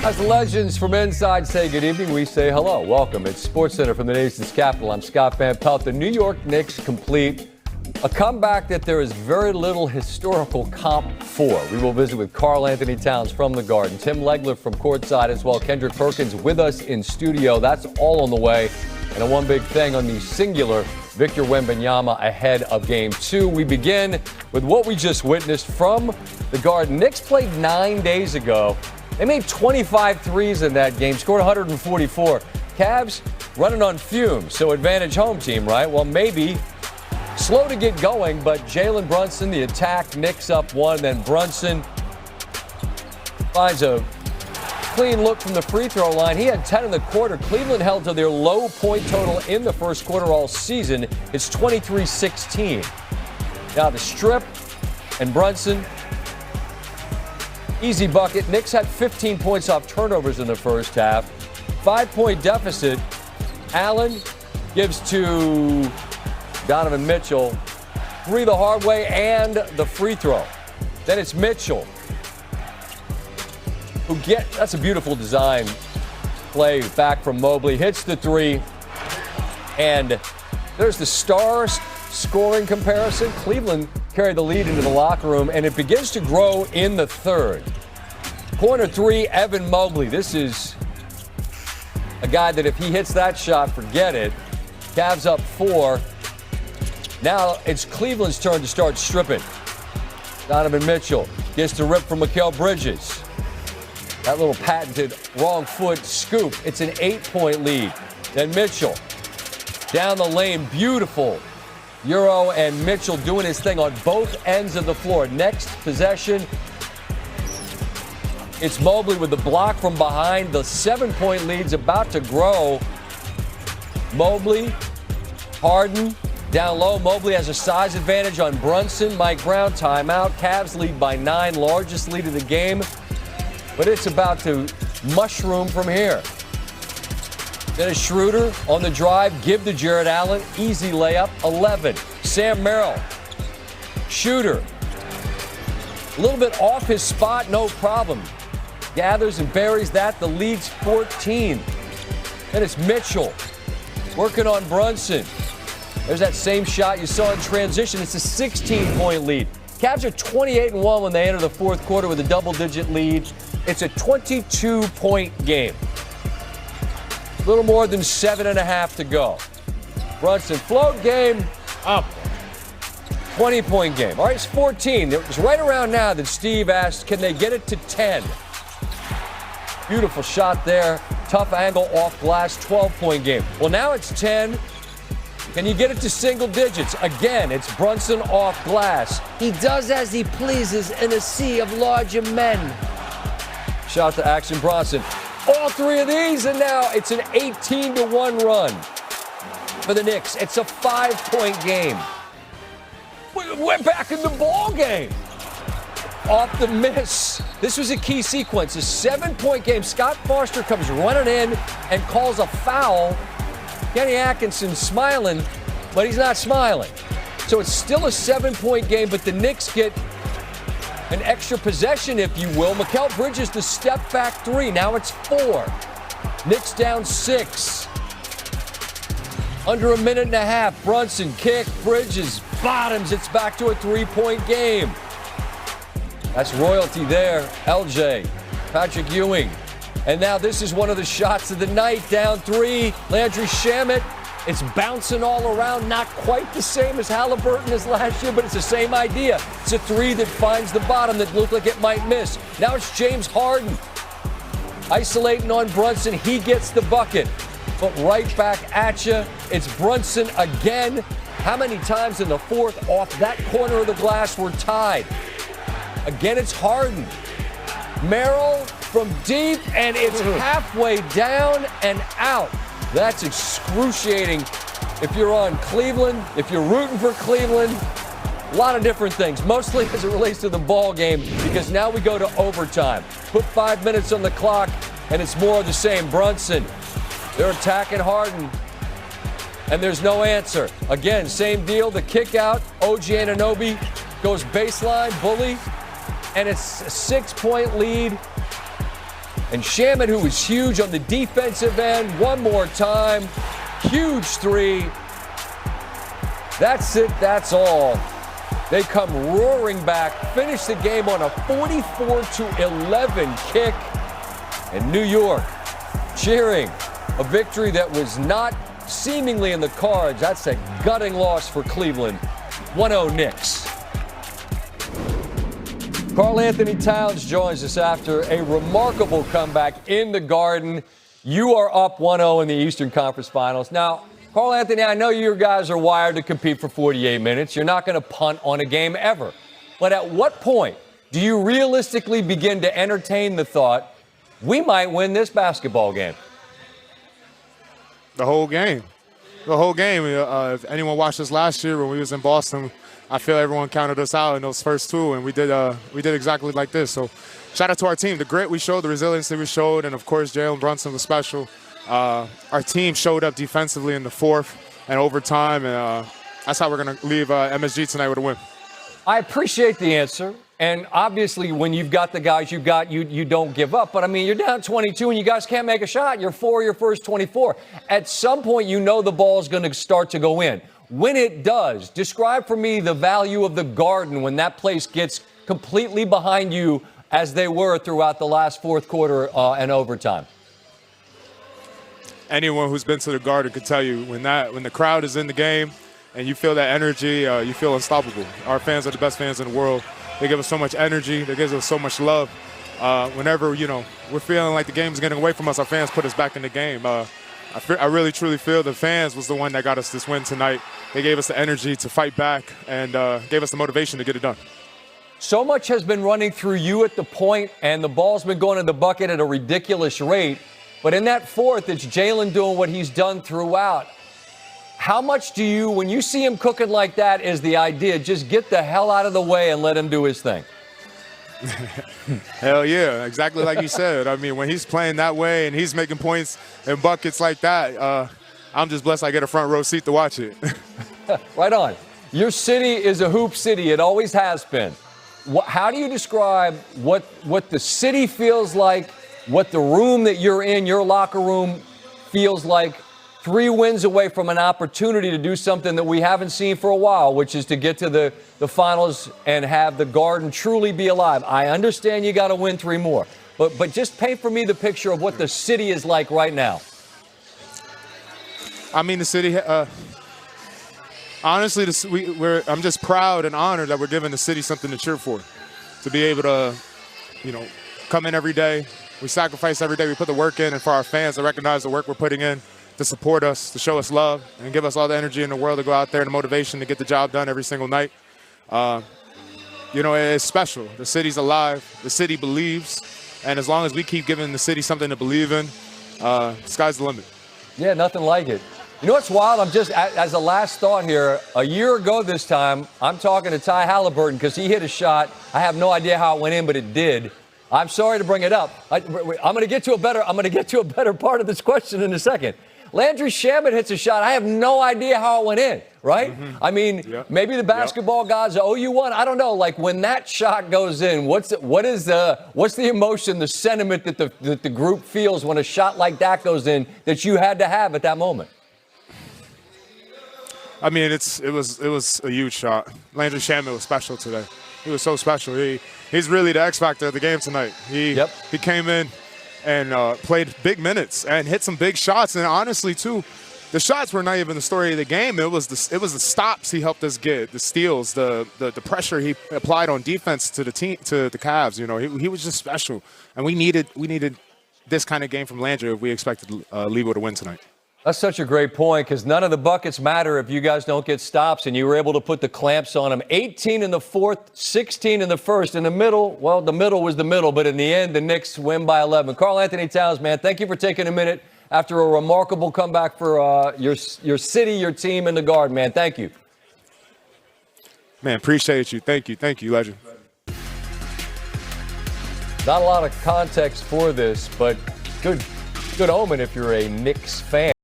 As the legends from inside say good evening, we say hello. Welcome. It's SportsCenter from the nation's capital. I'm Scott Van Pelt. The New York Knicks complete a comeback that there is very little historical comp for. We will visit with Karl-Anthony Towns from the Garden, Tim Legler from courtside as well, Kendrick Perkins with us in studio. That's all on the way. And a one big thing on the singular Victor Wembanyama ahead of Game 2. We begin with what we just witnessed from the Garden. Knicks played 9 days ago. They made 25 threes in that game, scored 144. Cavs running on fumes, so advantage home team, right? Well, maybe. Slow to get going, but Jalen Brunson, the attack, Knicks up one. Then Brunson finds a clean look from the free throw line. He had 10 in the quarter. Cleveland held to their low point total in the first quarter all season. It's 23-16. Now the strip and Brunson. Easy bucket. Knicks had 15 points off turnovers in the first half. 5-point deficit. Allen gives to Donovan Mitchell. Three the hard way and the free throw. Then it's Mitchell who that's a beautiful design play back from Mobley. Hits the three. And there's the stars scoring comparison. Cleveland carried the lead into the locker room, and it begins to grow in the third. Corner three, Evan Mobley. This is a guy that if he hits that shot, forget it. Cavs up 4. Now it's Cleveland's turn to start stripping. Donovan Mitchell gets the rip from Mikal Bridges. That little patented wrong foot scoop. It's an 8-point lead. Then Mitchell down the lane, beautiful. Euro and Mitchell doing his thing on both ends of the floor. Next possession, it's Mobley with the block from behind. The 7-point lead's about to grow. Mobley, Harden, down low. Mobley has a size advantage on Brunson. Mike Brown, timeout. Cavs lead by 9, largest lead of the game. But it's about to mushroom from here. Then a Schroeder on the drive, give to Jarrett Allen, easy layup, 11. Sam Merrill, shooter, a little bit off his spot, no problem. Gathers and buries that, the lead's 14. Then it's Mitchell, working on Brunson. There's that same shot you saw in transition, it's a 16-point lead. Cavs are 28-1 when they enter the fourth quarter with a double-digit lead. It's a 22-point game. A little more than 7.5 to go. Brunson float game up. 20-point game. All right, it's 14. It was right around now that Steve asked, can they get it to 10? Beautiful shot there. Tough angle off glass, 12-point game. Well, now it's 10. Can you get it to single digits? Again, it's Brunson off glass. He does as he pleases in a sea of larger men. Shout to Action Bronson. All 3 of these, and now it's an 18-1 run for the Knicks. It's a 5-point game. We're back in the ball game. Off the miss. This was a key sequence. A 7-point game. Scott Foster comes running in and calls a foul. Kenny Atkinson smiling, but he's not smiling. So it's still a 7-point game, but the Knicks get an extra possession, if you will. Mikal Bridges, the step-back 3. Now it's 4. Knicks down 6. Under a minute and a half. Brunson, kick, Bridges, bottoms. It's back to a 3-point game. That's royalty there. LJ, Patrick Ewing. And now this is one of the shots of the night. Down 3. Landry Shamet. It's bouncing all around, not quite the same as Halliburton as last year, but it's the same idea. It's a 3 that finds the bottom that looked like it might miss. Now it's James Harden isolating on Brunson. He gets the bucket, but right back at you. It's Brunson again. How many times in the fourth off that corner of the glass we're tied? Again, it's Harden. Merrill from deep, and it's halfway down and out. That's excruciating if you're on Cleveland, if you're rooting for Cleveland. A lot of different things, mostly as it relates to the ball game, because now we go to overtime. Put 5 minutes on the clock, and it's more of the same. Brunson, they're attacking Harden, and there's no answer. Again, same deal, the kick out. OG Anunoby goes baseline, bully, and it's a 6-point lead. And Shamet, who was huge on the defensive end, one more time. Huge three. That's it, that's all. They come roaring back, finish the game on a 44-11 kick. And New York cheering a victory that was not seemingly in the cards. That's a gutting loss for Cleveland. 1-0 Knicks. Karl-Anthony Towns joins us after a remarkable comeback in the Garden. You are up 1-0 in the Eastern Conference Finals. Now, Karl-Anthony, I know you guys are wired to compete for 48 minutes. You're not going to punt on a game ever. But at what point do you realistically begin to entertain the thought, we might win this basketball game? The whole game. The whole game. If anyone watched us last year when we was in Boston, I feel everyone counted us out in those first two, and we did exactly like this. So shout out to our team. The grit we showed, the resilience that we showed, and, of course, Jalen Brunson was special. Our team showed up defensively in the fourth and overtime, and that's how we're going to leave MSG tonight with a win. I appreciate the answer. And obviously, when you've got the guys you've got, you don't give up. But, I mean, you're down 22 and you guys can't make a shot. You're 4 your first 24. At some point, you know the ball's going to start to go in. When it does, describe for me the value of the Garden when that place gets completely behind you as they were throughout the last fourth quarter and overtime. Anyone who's been to the Garden could tell you when the crowd is in the game and you feel that energy, you feel unstoppable. Our fans are the best fans in the world. They give us so much energy. They give us so much love. Whenever, we're feeling like the game's getting away from us, our fans put us back in the game. I really, truly feel the fans was the one that got us this win tonight. They gave us the energy to fight back and gave us the motivation to get it done. So much has been running through you at the point, and the ball's been going in the bucket at a ridiculous rate. But in that fourth, it's Jalen doing what he's done throughout. How much do you, when you see him cooking like that, is the idea just get the hell out of the way and let him do his thing? Hell yeah, exactly like you said. I mean, when he's playing that way and he's making points and buckets like that, I'm just blessed I get a front row seat to watch it. Right on. Your city is a hoop city. It always has been. How do you describe what the city feels like, what the room that you're in, your locker room, feels like 3 wins away from an opportunity to do something that we haven't seen for a while, which is to get to the finals and have the Garden truly be alive? I understand you got to win 3 more, but just paint for me the picture of what the city is like right now. I mean, the city, honestly, I'm just proud and honored that we're giving the city something to cheer for, to be able to, come in every day. We sacrifice every day. We put the work in, and for our fans to recognize the work we're putting in, to support us, to show us love, and give us all the energy in the world to go out there and the motivation to get the job done every single night. It's special. The city's alive. The city believes. And as long as we keep giving the city something to believe in, sky's the limit. Yeah, nothing like it. You know what's wild? I'm just, as a last thought here, a year ago this time, I'm talking to Ty Halliburton because he hit a shot. I have no idea how it went in, but it did. I'm sorry to bring it up. I'm going to get to a better part of this question in a second. Landry Shamet hits a shot. I have no idea how it went in, right? Mm-hmm. I mean, maybe the basketball gods owe you one. I don't know. Like, when that shot goes in, what's the emotion, the sentiment that the group feels when a shot like that goes in that you had to have at that moment? I mean, it was a huge shot. Landry Shamet was special today. He was so special. He's really the X factor of the game tonight. He came in and played big minutes and hit some big shots. And honestly, too, the shots were not even the story of the game. It was the stops he helped us get, the steals, the pressure he applied on defense to the team, to the Cavs. He was just special, and we needed this kind of game from Landry if we expected Lebo to win tonight. That's such a great point, because none of the buckets matter if you guys don't get stops, and you were able to put the clamps on them. 18 in the fourth, 16 in the first. In the middle, well, the middle was the middle, but in the end, the Knicks win by 11. Karl-Anthony Towns, man, thank you for taking a minute after a remarkable comeback for your city, your team, and the Garden, man. Thank you. Man, appreciate you. Thank you, legend. Not a lot of context for this, but good omen if you're a Knicks fan.